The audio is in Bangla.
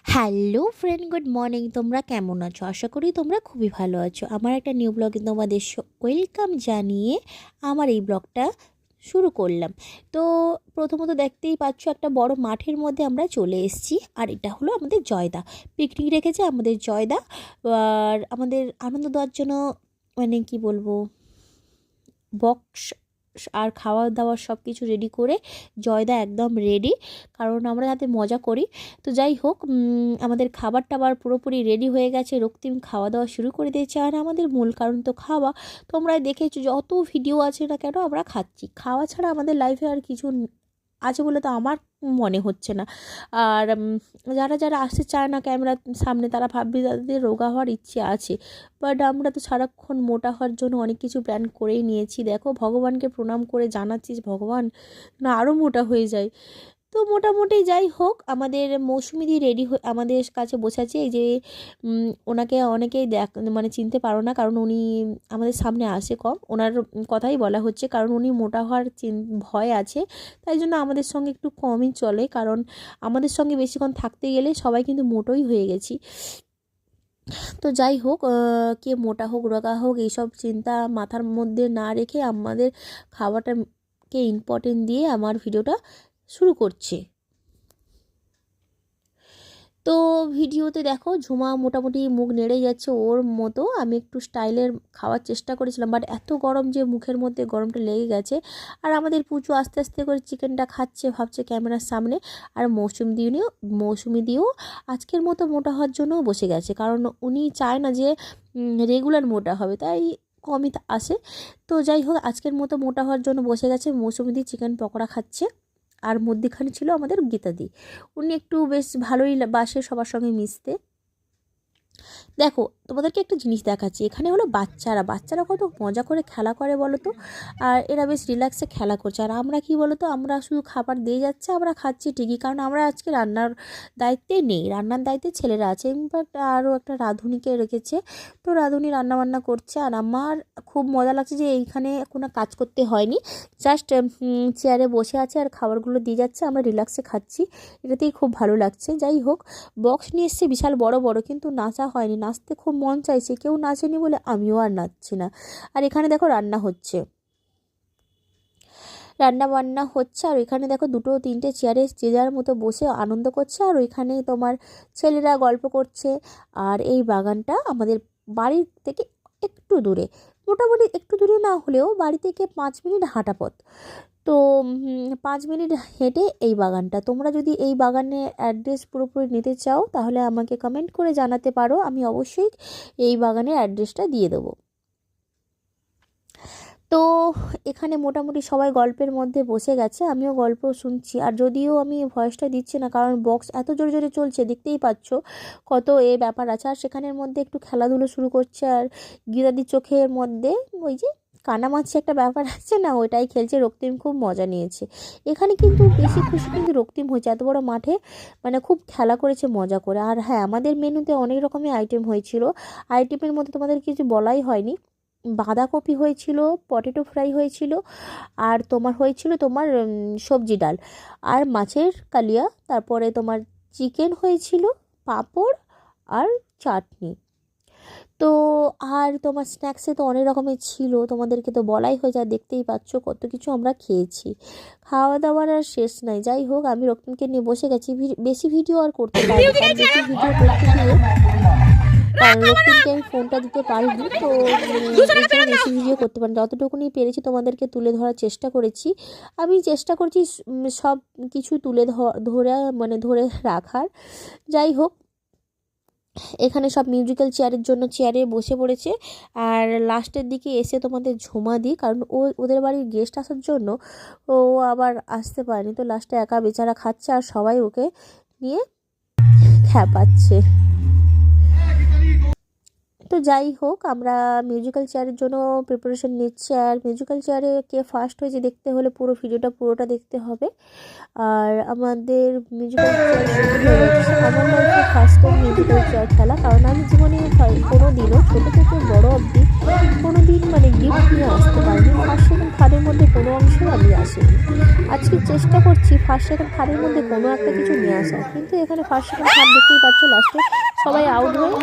Hello friend, good morning. তোমরা কেমন আছো? আশা করি তোমরা খুবই ভালো আছো। আমার একটা নিউ ব্লগে তোমাদের ওয়েলকাম জানিয়ে আমার এই ব্লগটা শুরু করলাম। তো প্রথমত দেখতেই পাচ্ছ একটা বড় মাঠের মধ্যে আমরা চলে এসেছি। আর এটা হলো আমাদের জয়দা, পিকনিক রেখেছে আমাদের জয়দা। আর আমাদের আনন্দ দেওয়ার জন্য মানে কি বলবো, বক্স আর খাওয়া দাওয়া সব কিছু রেডি করে জয়দা একদম রেডি, কারণ আমরা যাতে মজা করি। তো যাই হোক, আমাদের খাবার টাবার পুরোপুরি রেডি হয়ে গেছে, রক্তিম খাওয়া দাওয়া শুরু করে দিয়েছে। আর আমাদের মূল কারণ তো খাওয়া। তোমরা দেখেছো যত ভিডিও আছে না কেন, আমরা খাচ্ছি। খাওয়া ছাড়া আমাদের লাইফে আর কিছু আছে বলে তো আমার মনে হচ্ছে না। আর যারা যারা আসতে চায় না ক্যামেরার সামনে, তারা ভাববে তাদের রোগা হওয়ার ইচ্ছে আছে। বাট আমরা তো সারাক্ষণ মোটা হওয়ার জন্য অনেক কিছু প্ল্যান করেই নিয়েছি। দেখো, ভগবানকে প্রণাম করে জানাচ্ছি, ভগবান না আরও মোটা হয়ে যায়। তো মোটামুটি যাই হোক, আমাদের মৌসুমিদি রেডি হয়ে আমাদের কাছে বসে আছে। এই যে ওনাকে অনেকেই মানে চিনতে পারো না, কারণ উনি আমাদের সামনে আসে কম। ওনার কথাই বলা হচ্ছে, কারণ উনি মোটা হওয়ার ভয় আছে, তাই জন্য আমাদের সঙ্গে একটু কমই চলে। কারণ আমাদের সঙ্গে বেশিক্ষণ থাকতে গেলে সবাই কিন্তু মোটোই হয়ে গেছি। তো যাই হোক, কে মোটা হোক রোগা হোক এইসব চিন্তা মাথার মধ্যে না রেখে আমাদের খাওয়াটাকে ইম্পর্টেন্ট দিয়ে আমার ভিডিওটা শুরু করছি। তো ভিডিওতে দেখো ঝুমা মোটামুটি মুখ নেড়ে যাচ্ছে ওর মতো। আমি একটু স্টাইলের খাওয়ার চেষ্টা করেছিলাম, বাট এত গরম যে মুখের মধ্যে গরমটা লেগে গেছে। আর আমাদের পুচু আস্তে আস্তে করে চিকেনটা খাচ্ছে, ভাবছে ক্যামেরার সামনে। আর মৌসুমি দিয়েও আজকের মতো মোটা হওয়ার জন্য বসে গেছে, কারণ উনি চায় না যে রেগুলার মোটা হবে, তাই কমই আসে। তো যাই হোক, আজকের মতো মোটা হওয়ার জন্য বসে গেছে। মৌসুমি দিয়ে চিকেন পকোড়া খাচ্ছে। আর মধ্যেখানে ছিল আমাদের গীতাদি। উনি একটু বেশ ভালোই বাসে সবার সঙ্গে মিশতে। দেখো, তোমাদেরকে একটা জিনিস দেখাচ্ছি। এখানে হলো বাচ্চারা কত মজা করে খেলা করে বলো তো। আর এরা বেশ রিল্যাক্সে খেলা করছে। আর আমরা কি বলো তো, আমরা শুধু খাবার দিয়ে যাচ্ছে, আমরা খাচ্ছি ঠিকই, কারণ আমরা আজকে রান্নার দায়িত্বে নেই। রান্নার দায়িত্বে ছেলেরা আছে। ইনফ্যাক্ট আরও একটা রাঁধুনিকে রেখেছে। তো রাঁধুনি রান্নাবান্না করছে। আর আমার খুব মজা লাগছে যে এইখানে কোনো কাজ করতে হয়নি, জাস্ট চেয়ারে বসে আছে আর খাবারগুলো দিয়ে যাচ্ছে, আমরা রিল্যাক্সে খাচ্ছি। এটাতেই খুব ভালো লাগছে। যাই হোক, বক্স নিয়ে এসছে বিশাল বড় বড়, কিন্তু নাচা হয়নি। নাচতে খুব মন চাইছে, কেউ নাচেনি বলে আমিও আর নাচছি না। আর এখানে দেখো রান্না বান্না হচ্ছে। আর এখানে দেখো দুটো তিনটে চেয়ারে যে যার মতো বসে আনন্দ করছে। আর ওইখানেই তোমার ছেলেরা গল্প করছে। আর এই বাগানটা আমাদের বাড়ির থেকে একটু দূরে, মোটামুটি একটু দূরে না হলেও বাড়ি থেকে 5 মিনিট হাঁটা পথ। তো 5 মিনিট হেঁটে এই বাগানটা। তোমরা যদি এই বাগানের অ্যাড্রেস পুরোপুরি নিতে চাও, তাহলে আমাকে কমেন্ট করে জানাতে পারো, আমি অবশ্যই এই বাগানের অ্যাড্রেসটা দিয়ে দেবো। তো এখানে মোটামুটি সবাই গল্পের মধ্যে বসে গেছে, আমিও গল্প শুনছি। আর যদিও আমি ভয়েসটা দিচ্ছি না, কারণ বক্স এত জোরে জোরে চলছে, দেখতেই পাচ্ছ কত ব্যাপার আছে। আর সেখানের মধ্যে একটু খেলাধুলো শুরু করছে। আর গীতাদির চোখের মধ্যে ওই যে কানামাছি একটা ব্যাপার আছে না, ওইটাই খেলছে। রক্তিম খুব মজা নিয়েছে। এখানে কিন্তু বেশি খুশি কিন্তু রক্তিম হয়েছে, এত বড় মাঠে মানে খুব খেলা করেছে মজা করে। আর হ্যাঁ, আমাদের মেনুতে অনেক রকমের আইটেম হয়েছিল। আইটেমের মধ্যে তোমাদের কিছু বলাই হয়নি। বাঁধাকপি হয়েছিল, পটেটো ফ্রাই হয়েছিল, আর তোমার হয়েছিল তোমার সবজি ডাল, আর মাছের কালিয়া, তারপরে তোমার চিকেন হয়েছিল, পাঁপড় আর চাটনি। তো আর তোমার স্ন্যাক্সে তো অনেক রকমের ছিল, তোমাদেরকে তো বলাই হয়ে যায়। দেখতেই পাচ্ছ কত কিছু আমরা খেয়েছি। খাওয়া দাওয়ার আর শেষ নাই। যাই হোক, আমি রক্তিমকে নিয়ে বসে গেছি। বেশি ভিডিও আর করতে পারিনি, কারণ বেশি ভিডিও করতে গিয়ে কারণ রক্তিমকে আমি ফোনটা দিতে পারিনি। তো এই জন্য বেশি ভিডিও করতে পারিনি। যতটুকুনি পেরেছি তোমাদেরকে তুলে ধরার চেষ্টা করেছি। আমি চেষ্টা করছি সব কিছু ধরে রাখার। যাই হোক, এখানে সব মিউজিক্যাল চেয়ারের জন্য চেয়ারে বসে পড়েছে। আর লাস্টের দিকে এসে তোমাদের ঝুমা দিই, কারণ ওদের বাড়ির গেস্ট আসার জন্য ও আবার আসতে পারেনি। তো লাস্টে একা বেচারা খাচ্ছে, আর সবাই ওকে নিয়ে খ্যাপাচ্ছে। তো যাই হোক, আমরা মিউজিক্যাল চেয়ারের জন্য প্রিপারেশন নিচ্ছি। আর মিউজিক্যাল চেয়ারে কে ফার্স্ট হয়েছে দেখতে হলে পুরোটা দেখতে হবে। আর আমাদের মিউজিক্যাল চেয়ার শুরু হয়ে গেছে। আমার লাইফে ফার্স্ট টাইম মিউজিক্যাল চেয়ার খেলা, কারণ আমি জীবনে কোনো দিনও ছোটো থেকে বড় অবধি কোনো দিন মানে গিফট নিয়ে আসতে পারিনি। ফার্স্ট সেকেন্ড থার্ডের মধ্যে কোনো অংশেই আমি আসিনি। আজকে চেষ্টা করছি ফার্স্ট সেকেন্ড থার্ডের মধ্যে কোনো একটা কিছু নিয়ে আসার, কিন্তু এখানে ফার্স্ট সেকেন্ড থার্ড দেখতেই পাচ্ছ লাস্টে সবাই আউট হয়ে